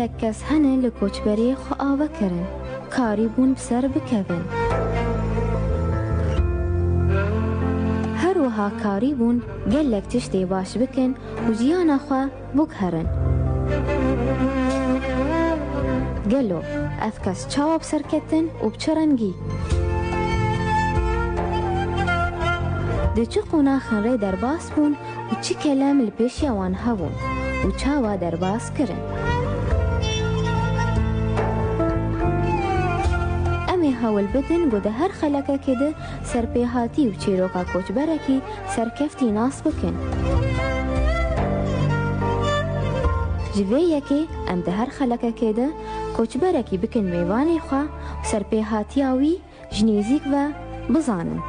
gelek kes hene li koçberê xwe ava kirin, karî bûn bi ser bikevin. Her wiha karî bûn gelek tiştê baş bikin û jiyana xwe biguherin. Gelo ev kes çawa bi ser ketin û bi çi rengî? Di çi qonaxên rê derbas bûn û çi kelem li pêşiya wan hebûn û çawa derbas kirin. Em ê hewl bidin ku di her xelekekê de serpêhatî û çîroka koçberekî serkeftî nas bikin. Ji vê yekê em di her xelekekê de koçberekî bikin mêvanê xwe û serpêhatiya wî ji nêzik ve bizanin.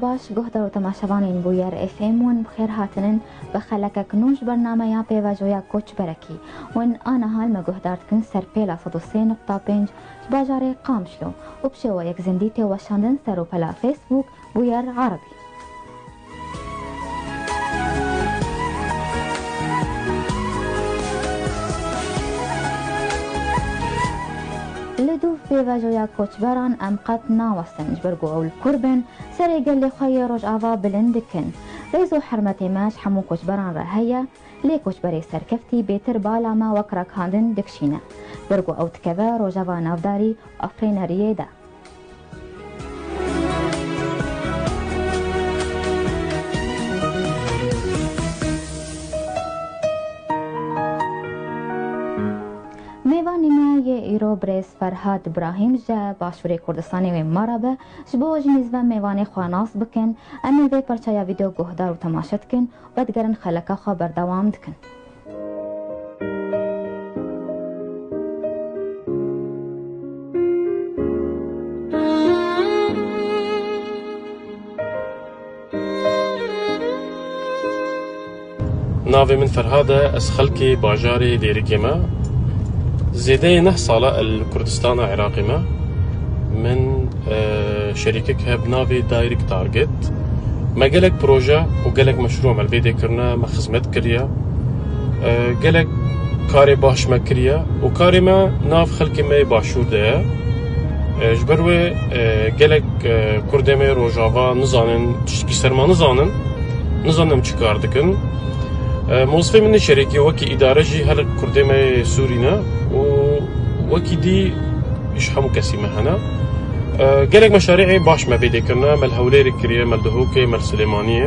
باش گهدار و تماشاوانین بویر اف ام ون بخیر هاتنن بخلک کنوش برنامه یا پیواجویا کوچ برکی ون آن حال ما گهدار کن سر پیلا 103.5 باجار قامشلو و بشو یک زندیت و شاندن سر و پلا فیسبوک بویر عربی. لدو پیواجویا کوچبران ام قد ناوستن جبرگو اول کربن سری گلی خوی روش آوا بلند کن ریزو حرمتی ماش حمو کوچبران را هیا لی کوچبری سرکفتی بیتر بالا ما وکرا کاندن دکشینه برگو او تکوه روژاوا نافداری افرینریه ده. ایرو برز فرهاد ابراهیم جا باشوری کردستانی و مرابه جبو جنیز و میوانی خواناس بکن امی وی پرچایا ویدیو گهدار و تماشت کن و دگرن خلقا خوا بردوام دکن. ناوی من فرهاده از خلقی باجاری دیرکی ما زيادة 9 صالة الكردستان العراقي ما من شركك بنافي دايركت تارجت ما قالك بروجا وقالك مشروع مال بيدي كرنا ما خدمت كريا قالك كاري باش ما كريا وكاري ما ناف خلقي ما باشور ده جبروي قالك كردي ما روجافا نزانن تشتكي سرما نزانن چكار دكن موظفي من الشركة وكي إدارة جي هلا كردي ما سورينا وكي دي يشحمو كسيمة هنا قالك مشاريعي باش ما بيدي كرنا مال هوليري كريا مال دهوكي مال سليمانية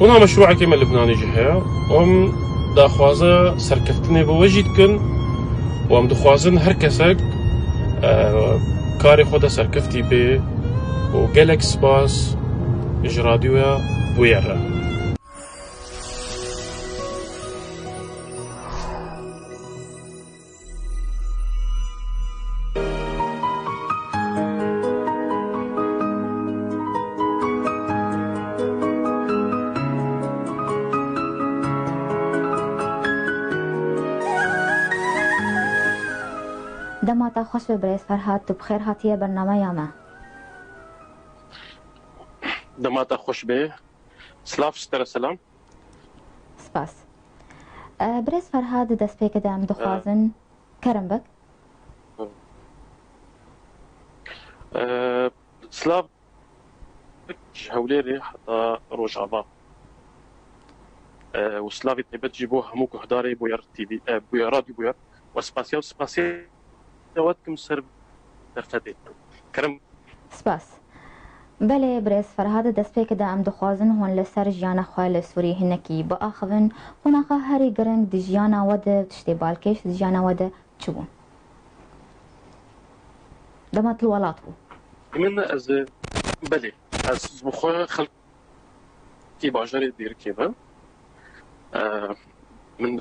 هنا مشروعك مال لبناني جهة وهم داخوازة سركفتني بوجدكن وهم داخوازن هر كسك كاري خودا سركفتي بي وقالك سباس اجراديويا بويرا. دماتا خوش ببريز فرهاد تو بخير هاتيه برنامه ياما دماتا خوش به سلاف ستر سلام سپاس بريز فرهاد دست بيك دام دخوازن كرم بك سلاف هوليري حتى روجافا وسلافي تبت جيبوه همو كهداري بوير تي في بوير راديو بوير وسباسيال دواتكم سر درفتي كرم سپاس بله بريز فرهاد دست بيك دام دخوازن هون لسر جيانا خوال سوري هنكي بآخذن هناقا هاري قرن دي جيانا ود تشتي بالكيش دي جيانا ود تشوون دمات الولاتو من از بله از بخواه خلق كي باجاري دير كيبا من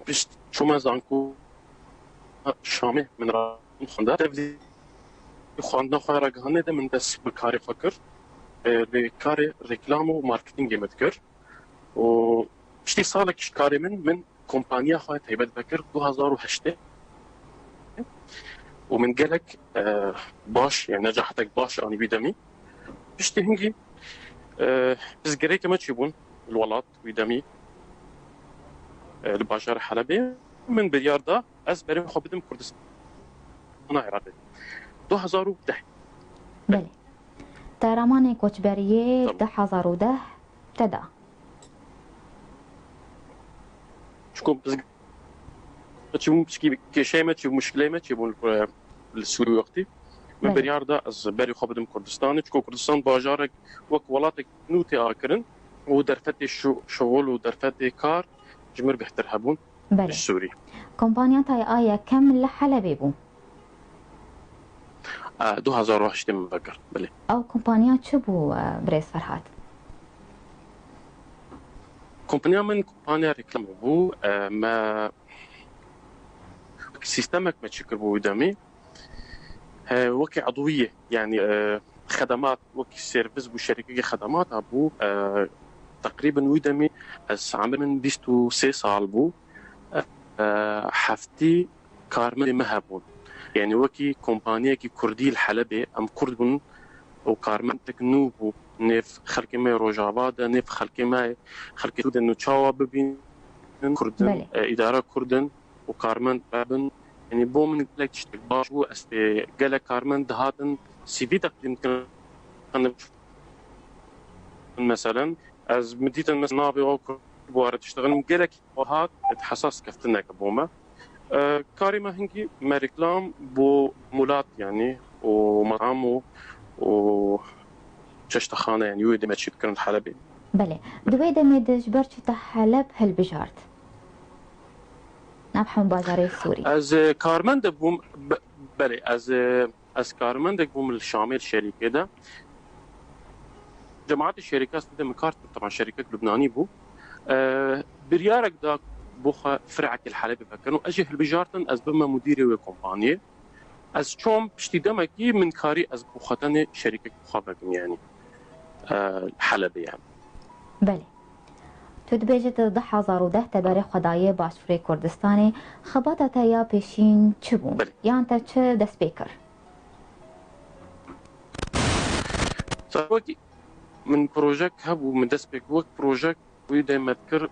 بيش شو ما زانكو شامي من را خندا تبدي خواندنا خواه را گهانه ده من دست بکاری فکر لکار رکلام و مارکتینگ مدکر و پشتی سالک کاری من کمپانیا خواه تیبت بکر 2008 ومن قالك باش يعني نجاحتك باش أنا بيدمي بشتي هنجي بس قريك ما تشيبون الولاد بيدمي الباشار حلبي من بليار دا از بريم خبدم كردستان أنا عراقي 2010 بله در امان کوچبریه 2010 ابتدأ شكون بس تشوفون بشكي كشيء ما تشوف مشكلة ما تشوفون السوري وقتي من بريار دا از بري خبدم كردستان شكو كردستان باجارك وك ولاتك نوتي آكرن ودرفتي شغل ودرفتي كار جمر بيحتر هبون بله السوري کمپانیات آیا کم لحلبی بو 2008 من بكر بله او کمپانیات چه بو بريس فرحات كومبانيا من كومبانيا ريكلام بو ما سيستمك ما تشكر بو قدامي وكي عضوية يعني خدمات وكي سيرفيس بو شركة خدمات بو تقريبا ودمي عمر من 23 سال بو حفتي كارمن مهبون يعني وكي كومبانيا كي كردي الحلبة ام كرد بون وكارمن تكنوبو نف خلق ما روجابادا نف خلق ما خلق سود انه تشاوا ببين كردن اداره كردن وكارمن بابن يعني بو من لك تشتغل باشو استي قال كارمن دهاتن سي في تقديم كان مثلا از مديت مثلا نابي او بوار تشتغل قالك وهات حساس كفتنا كبوما كاريما هنجي ما ريكلام بو مولات يعني ومطعم و ششتخانه يعني ويدي ما تشي بكرن الحلبي بله دويدا ميد جبرت حلب هالبجارت نبحم بازاري السوري از كارمند بوم بله از كارمند بوم الشامل الشركه ده جماعات الشركات من كارت طبعا شركه لبناني بو بريارك دا بوخا فرعك الحلبي فكانوا اجي البجارتن از بما مديري وكومبانيه از شوم بشتي دمكي من كاري از بوختن شركه بوخابن يعني حلبي يعني بله تو دبیجت 2010 تبری خدای باشفری کردستانی خباتت یا پیشین چه بون؟ بله. یان تا چه دست بیکر؟ وكي من بروجيك هبو من دست بيك وك بروجيك ويدا مذكر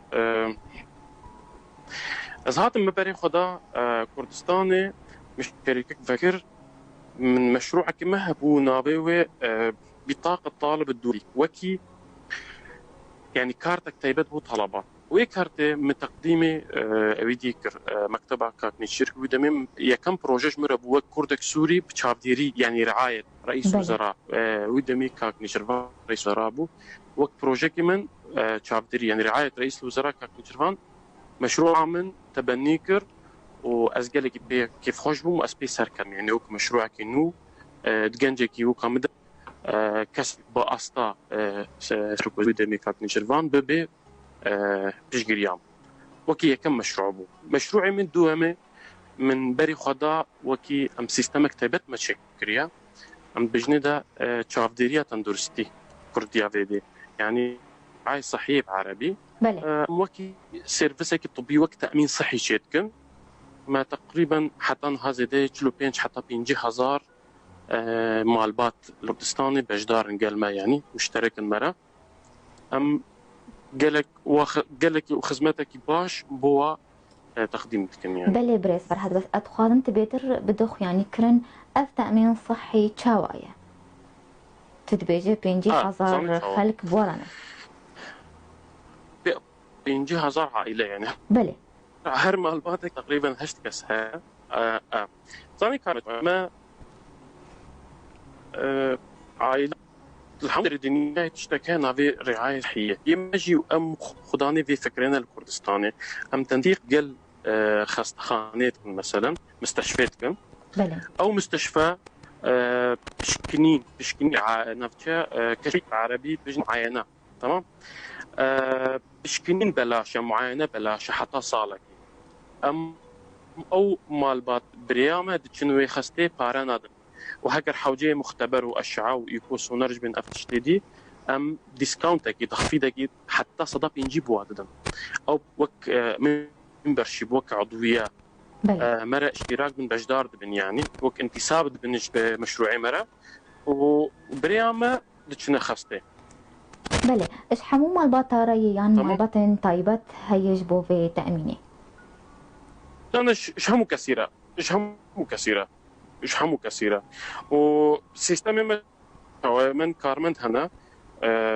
از هاتم مباري خدا كردستاني مش شركة فكر من مشروع كما هبو نابيوي بطاقة طالب الدولي وكي يعني كارتك تيبت بو طلبات وي كارتي من تقديمي اويديكر مكتبه كاكني شركه ودمم يا كم بروجيج مربو كردك سوري بتشابديري يعني رعايه رئيس وزراء ودمي كاكني شرفان رئيس وزراء بو وقت بروجيك من تشابديري يعني رعايه رئيس الوزراء كاكني شرفان مشروع من تبنيكر وازقلك كيف خوشبو واسبي سركم يعني وك مشروع كينو دجنجكي وكامد كسب باستا شركه ودمي كاكني شرفان ببي بشجريام وكي كم مشروع بو مشروعي من دوامه من بري خدا وكي ام سيستم كتابت ما تشكريا ام بجنده تشافديريا تندرستي كرديا فيدي يعني عاي صحي بعربي بله وكي سيرفيسك الطبي وقت تامين صحي شيتكن ما تقريبا حتى هذا ده كيلو بينج حتى 50,000 مالبات الكردستاني بجدار نقال ما يعني مشترك المرة ام قالك وخدمتك باش بوا تقديمتكم يعني بله بريس فرحت بس اتخاذن تبيتر بدخ يعني كرن اف تأمين صحي تشاوايا تدبيجي 50,000 خلق بورانا 50,000 عائلة يعني بله هر مالباتك تقريبا هشت كسها ثاني كانت ما عائلة الحمد لله الدنيا تشتكى نافي رعاية صحية يمجي أم خداني في فكرنا الكردستاني أم تنتيق قل خاناتكم مثلا مستشفياتكم بله أو مستشفى بشكنين نفتشا كشف عربي بجن عينة تمام اشكنين بلاشة معينة بلاشة حتى صالك ام او مالبات بريامة دچنوي خستي بارانادن وهكر حوجي مختبر واشعة ويكو سونرج من افتشتدي ام ديسكاونتك تخفيضك حتى صدا بينجيب واددن او وك ممبرشيب وك عضوية مرة اشتراك من بجدار دبن يعني وك انتساب دبنش بمشروعي مرة وبريامة دچنه خستي بله اش حمو مالبات رأي يعني مالبات طيبات هيجبو في تأميني أنا إيش همو كثيرة وسيستم من كارمنت هنا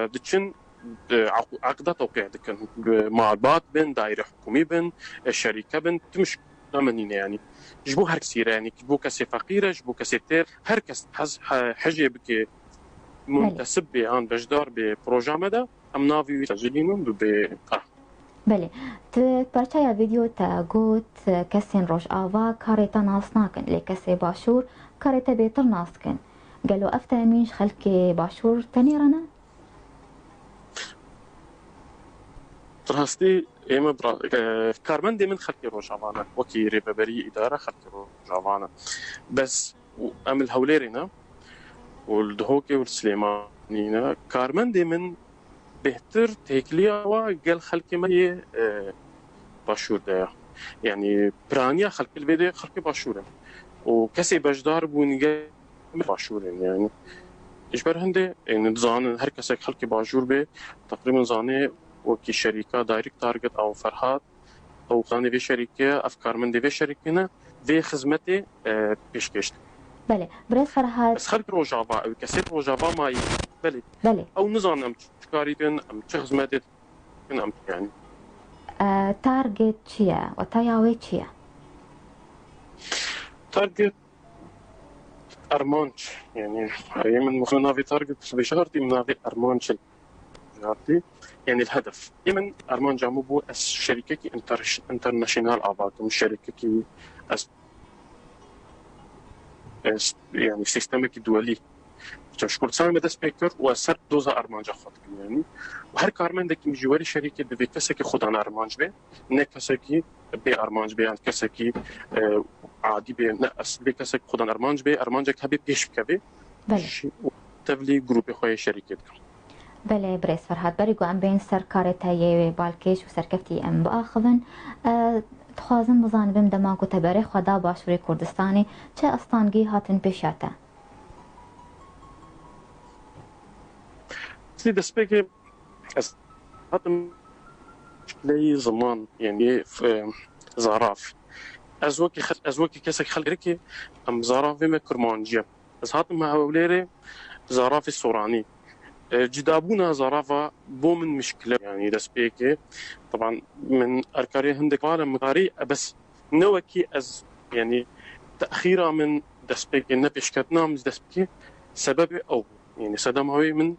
دتشن عقدة توقيع دكن مع البعض بين دائرة حكومي بين الشركة بين تمش منين يعني جبو هر كثيرة يعني جبو كسي فقيرة جبو كسي تير هر كس حاجة بك منتسب عن بجدار ببروجرام هذا ام نافي تسجيلينهم بله پرچای ویدیو تا گوت کسین روش آوا کارتا ناس ناکن لی کسی باشور کارتا بیتر ناس کن قالوا افتا مینش خلق باشور تنیرنا راستی ايما كارمن دي من خلق روش آوانا وكي ريبابري إدارة خلق روش آوانا بس ام الهوليرنا والدهوكي والسليمانينا كارمن دي من بهتر تهكليا وقال خلقي ما باشور ده يعني برانيا خلق الفيديو خلقي باشورة وكسي بجدار بونجا باشورين يعني إجبار هندي يعني زان هر كسي خلقي باشور به تقريبا زاني وكي شركة دايركت تارجت أو فرحات أو زاني في شركة أفكار من دي في شركة في خدمتي بيشكشت بله بريس فرحات بس خلق روجافا أو كسي روجافا ما بله أو نظام أم تكاريتن أم تخدمتي أم يعني تارجت چیه و تایاوی چیه؟ تارجت أرمانش يعني هي من مخنا في تارجت بشهرتي من هذه أرمانش يعني الهدف يمن أرمان جامو بو أس شركة كي انترناشونال آباد مش شركة كي أس يعني سيستمك دولي مش كردستان مدى سبيكر وأسر دوزا أرمانجا خود يعني وهر كارمن دكي مجواري شركة بي كسكي خودانا أرمانج بي نه كسكي بي أرمانج بي عند كسكي عادي بي نه أس بي كسكي خودانا أرمانج بي أرمانجك هبي بيش بكبي بله تبلي جروبي خوي شركة بله بريس فرحات بريقو ام بين سركارتاي بالكيش وسركفتي ام بآخذن تخوازن بزان بم دماغو تباري خدا باشوري كردستاني چه استانگي هاتن بيشاتا سيدا سبيكي هاتم لي زمان يعني في زعراف أزوكي كسك خلقركي أم زعراف ما كرمانجيا بس هاتم مع أوليري زعراف السوراني جدابونا زرافة بو من مشكلة يعني دسبيكي طبعا من أركاري هندك عالم مغاري بس نوكي أز يعني تأخيرا من دسبيكي نبيشكتنا من دسبيكي سبب أو يعني صدام هوي من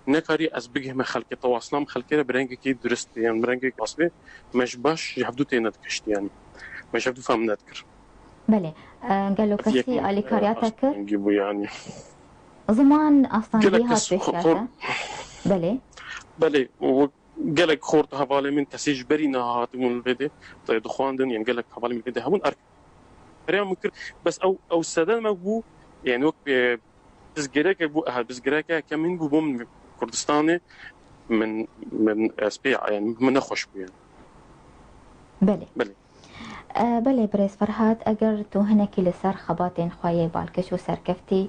نكاري أز بيجه ما خلقي تواصلنا خلقي برنجي درست يعني برنجي قصبي مش باش جهبدو تيندكشت يعني مش جهبدو فهم نذكر بله قالوا كسي آلي كارياتك نجيبو يعني زمان أصلا بيها بيشاتا بله وقالك خورت هفالي من تسيج برينا هاتمون الفيديو طيب دخواندن يعني قالك هفالي من الفيديو هون أريان ممكن بس أو السادان ما بو يعني وقت بزجراك بو بزجراك كمين بو من كردستاني من أسبيع يعني من أخوش بو يعني بله بله بريس فرحات أجر تو هناك لسر خباتين خوايه بالكش وسركفتي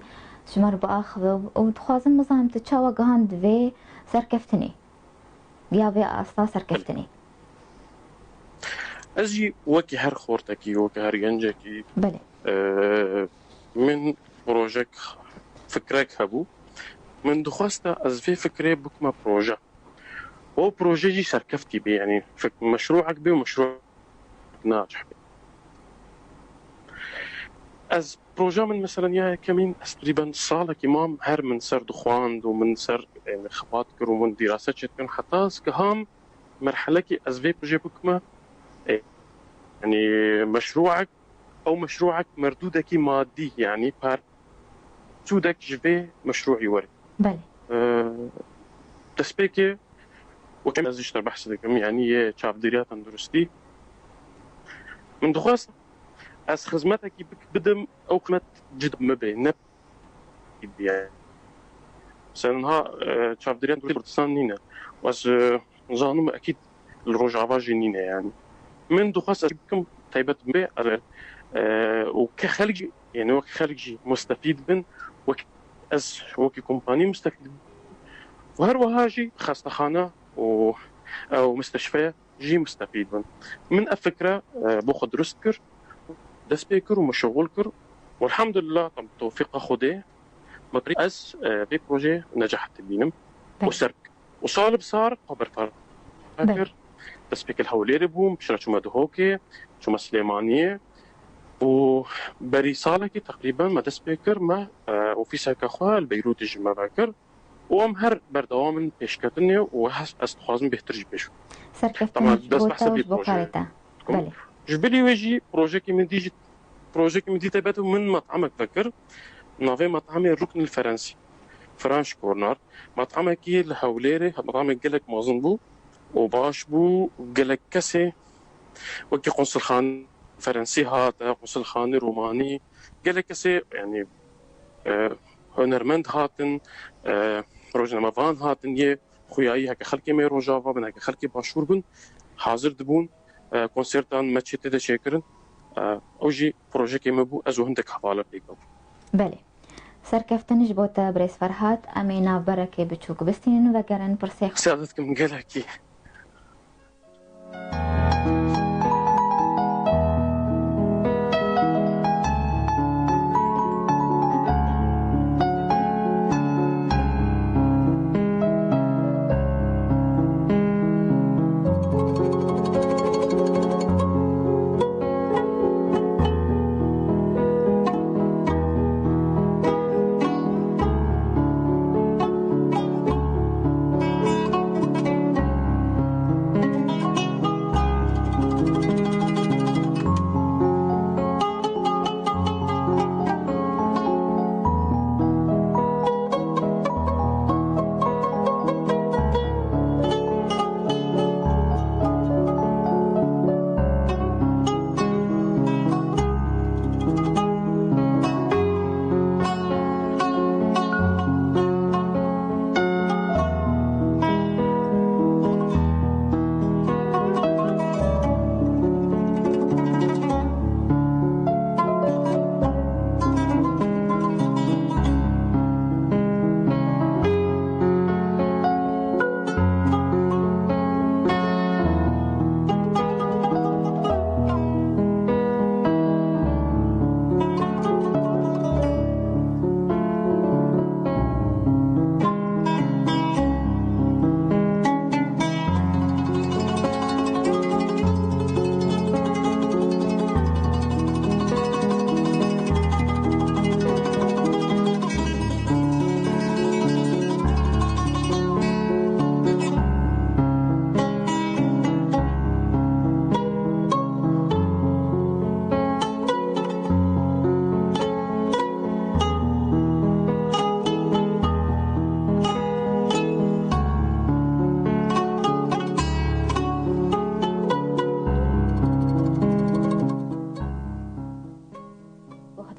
شمر بآخذ ودخوازن مزام تتشاوى قاند في سركفتني قيابي أصلا سركفتني أجي وكي هر خورتكي وكي هر ينجكي بله من بروجك فكرك هبو من دخواستا أز في فكرة بكما بروجة هو بروجة جي سركفتي بي يعني مشروعك بي ومشروع ناجح بي از بروجا من مثلا يا كمين تقريبا صالة كمام هر من سر دخواند ومن سر يعني خبات كر ومن دراسات شتكن حتى كهام مرحلة كي از في بروجا بكما يعني مشروعك أو مشروعك مردودك مادي يعني بار سودك جفي مشروعي ورد بله تسبيكي وكم ازيشتر بحث دكم يعني شافدريات درستي من دخواست از خدمتك بدم او خدمت جد مبين يعني سنها شافدريات كردستان نينا واز زانم اكيد الرجعه جنينه يعني من دخواست بكم طيبت بي وكخلق يعني وكخلق مستفيد من از وكي كومباني مستفيد وهر وهاجي خاصة او مستشفى جي مستفيد من الفكره باخذ درست كر دست بكر ومشغول كر والحمد لله طب توفيق خدي بطريق از في بروجي نجحت بينم وسرك وصالب صار خبر فاكر دست بك الهوليري بوم بشرا شو مدهوكي شو سليمانيه وبري صالكي تقريبا ما دست بكر ما وفي ساكا البيروت جمع باكر وام هر بردوام پیشکتنی و از خوازم بهترش بشو. طبعا دست بحث بروژه. بله. جبلی وجی پروژه که من دیت باتو من مطعمك فكر نافي مطعم الركن الفرنسي فرانش كورنر مطعم كي الهوليري مطعم قالك موزن بو وباش بو قالك كسي وكي قنصل خان فرنسي هات قنصل خان روماني قالك كسي يعني هنرمند هاتن روزنامه وان هاتن یه خویایی هک خلکی می روجاوا بن هک خلکی باشور بن حاضر دبون کنسرتان مچته ده شکرن اوجی پروژه کی مبو از هندک حواله بیگو بله سرکفتنش بوتا بريس فرهاد امينه بركه بچوك بستين وگرن پرسيخ سعادتكم قالكي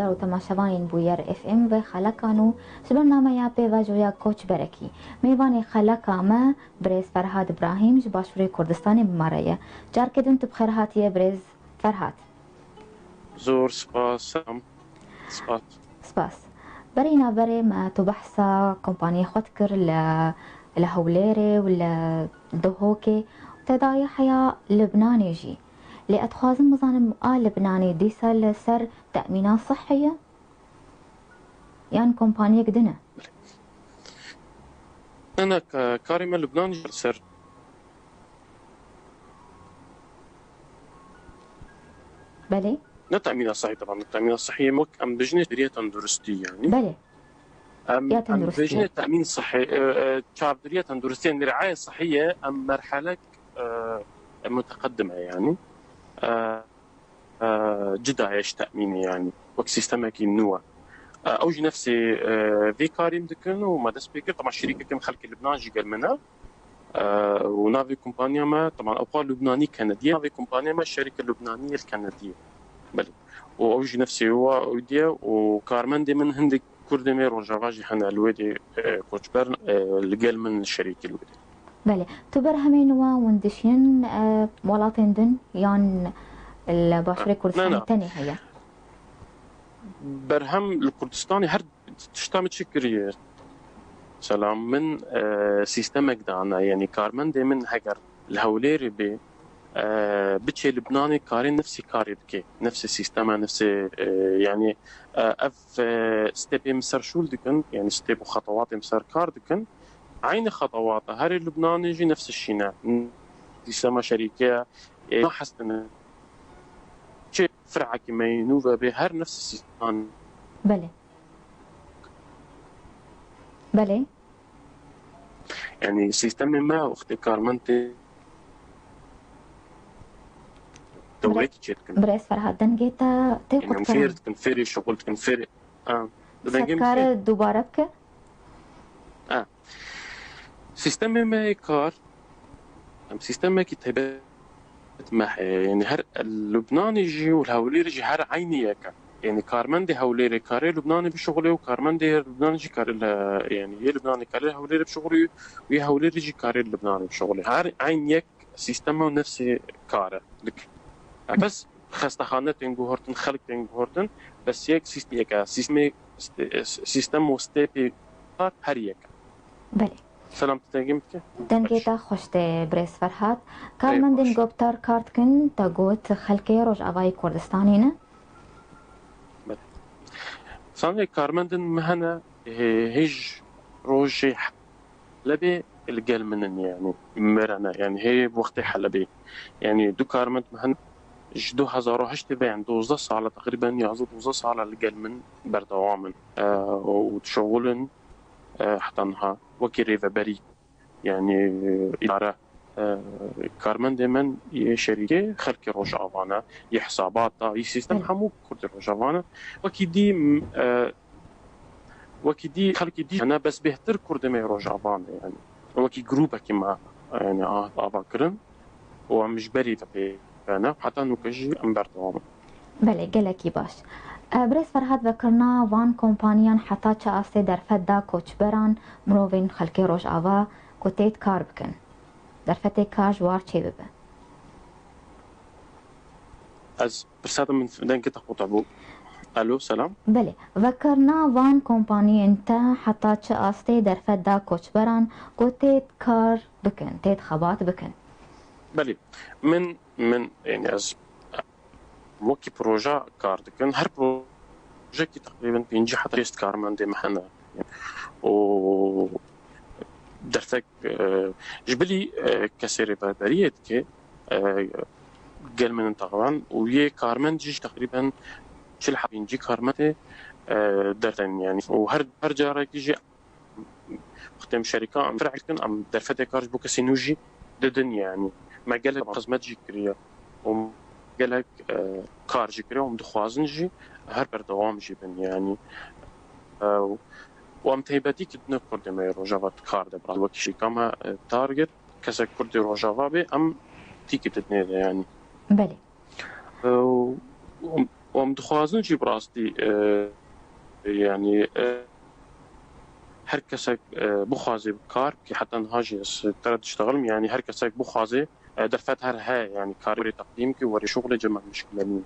و تماشاوین بویر اف ام و خلکانو برنامه یا پیواجویا کوچ برکی میوان خلکا ما برز فرهاد ابراهیم جباشوری کردستان بماره جار کدون تو بخیر هاتیه برز فرهاد زور سپاس سپاس برينا بري ما تو بحثا كومبانيا خدكر لهوليري ولا دهوكي تدايا حياة لبناني جي لأتخاذ مظانم لبناني ديسا لسر تأمينات صحية يعني كومبانيا قدنا أنا كارمة لبناني سر بلي التأمين الصحي طبعا التأمين الصحي مك أم بجنة درية تندرستي يعني بلي أم بجنة تأمين صحي شعب درية تندرستي يعني الرعاية الصحية أم مرحلة متقدمة يعني جدا عيش تأميني يعني وك سيستما كي منوع أوجي نفسي في كاريم دكن وما دس بيكر طبعا الشركة كم خلق لبنان جي قال منها ونافي كومبانيا ما طبعا أبقى لبناني كندية، نافي كومبانيا ما الشركة اللبنانية الكندية بلي وأوجي نفسي هو وديا وكارمندي من هندي كردي ميرو جواجي حنا الودي كوتشبر لقال من الشركة الودي. بله تبر همين وندشين ولاطين دن يان الباشري كردستاني تاني هي برهم الكردستاني هر تشتامت شكرية سلام من سيستمك دانا يعني كارمندي من هجر الهوليري بي بتشي لبناني كارين نفسي كاري بكي نفس السيستم نفس يعني اف ستيب مسر شول دكن يعني ستيب وخطوات مسر كار دكن عين خطوات هاري اللبناني يجي نفس الشيء يسمى شركه ما حسن شيء فرع كما ينوفا بهر نفس السيستم بله بله يعني سيستم ما اختي كارمنتي بريس فرهاد دنجيتا تيقود كان كنفيري شغل كنفيري سكار دوباره بك سيستم ما كار سيستم ما كتابات ما يعني هر اللبناني يجي والهولير يجي هر عيني ياك يعني كارمندي هوليري كاري لبناني بشغله وكارمندي لبناني يجي كاري يعني هي لبناني كاري هوليري بشغله ويا هولير يجي كاري لبناني بشغله هر عين ياك سيستم نفسي كاره لك بس خستخانه تنجوهرتن خلق تنجوهرتن بس يك سيستم وستيبي هر يك بله سلام تنجمتك دنجيتا خوشته بريس فرهاد كارمن دين گوبتار كارتكن تاغوت خلقي روج اواي كردستانينه بله صاني كارمن دين مهنا هيج روجي لبي القال منن يعني مرنا يعني هي بوقت حلبي يعني دو كارمن مهنا جدو هزارو هشت بين 12 ساعة تقريبا يعزو 12 ساعة لقال من بردوامن وتشغلن حتى انها وكي ريفا بري يعني إدارة كارمن ديمن شركة خلق روج آفانا يحساباتا يسيستم حمو كرد روج آفانا وكي دي خلق دي أنا بس بهتر كرد مي روج آفانا يعني وكي جروبا كما يعني آفا كرن ومش بري تبي أنا حتى نوكجي أمبرتوام. بله گلکی باش. بريس فرهاد ذكرنا وان كومبانيان حتى چاسته در فدا کوچبران مروین خلقی روش آوا كوتيت كار بكن. در فدا کار جوار چه ببه؟ از برسادة من فدان كده قطعبو. ألو سلام. بله ذكرنا وان كومباني انت حتى چاسته در فدا کوچبران كوتيت كار بكن تيت خبات بكن. بله من يعني از وكي بروجا كاردكن هر بروجا كي تقريبا بينجي حتى يست كارمان دي محنا يعني. و درتك جبلي كسيري بربريت كي قال من طبعا ويا كارمان جيش تقريبا شل حابين جي كارمته درتن يعني وهر جاره كيجي ختم شركه ام فرعكن ام درفته كارج بوكسينوجي ددن يعني ما قالك خدمات جي كريا وم قالك كار جي كريا وم دخوازن جي هر بردوام جي بن يعني وام تهيباتي كدنا كردي ما روجافات كار دبرا وكي شي كما تارجت كسا كردي روجافا بي ام تيكي تدني يعني بله وام دخوازن جي براستي يعني هر کسی بخوازه کار که حتی نهاجی ترد تشتغل يعني هر کسی بخوازه دفعت هر ها يعني كاري تقديم كي وري شغل جمع مشكلة